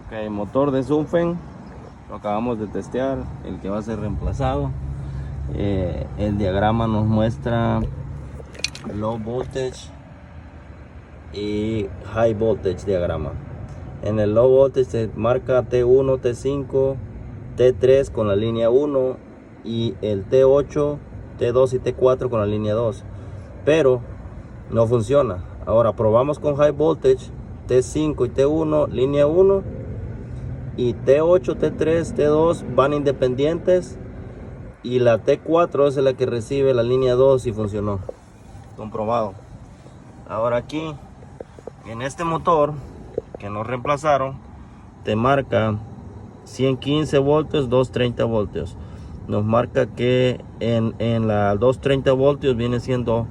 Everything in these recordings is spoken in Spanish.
Ok, motor de Sunfen, lo acabamos de testear, el que va a ser reemplazado. El diagrama nos muestra low voltage y high voltage diagrama. En el low voltage se marca T1, T5, T3 con la línea 1 y el T8, T2 y T4 con la línea 2, pero no funciona. Ahora probamos con high voltage, T5 y T1 línea 1 y T8, T3, T2 van independientes y la T4 es la que recibe la línea 2 y funcionó. Comprobado. Ahora aquí en este motor que nos reemplazaron te marca 115 voltios, 230 voltios. Nos marca que en la 230 voltios viene siendo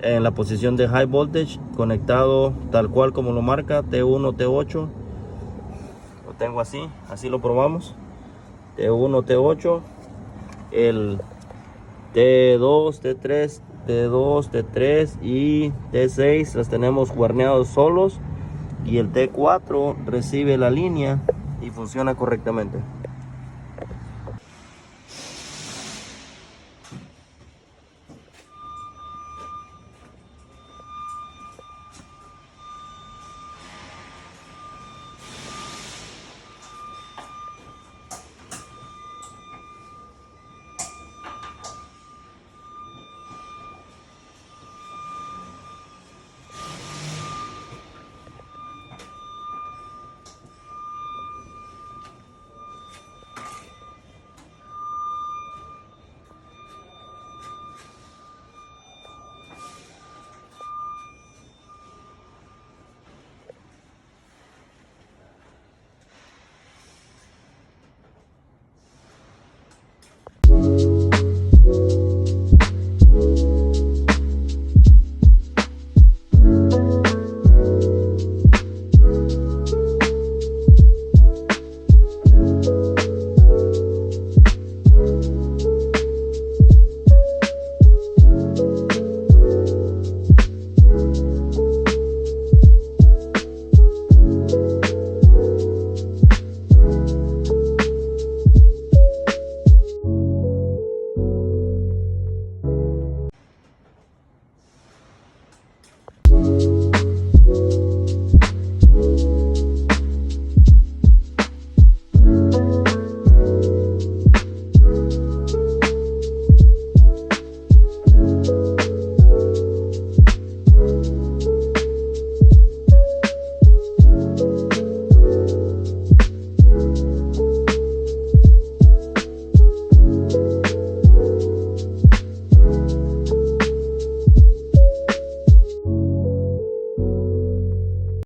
en la posición de high voltage, conectado tal cual como lo marca T1, T8. Lo tengo así lo probamos. T1, T8, el T2, T3, T2, T3 y T6 las tenemos guarneados solos, y el T4 recibe la línea y funciona correctamente.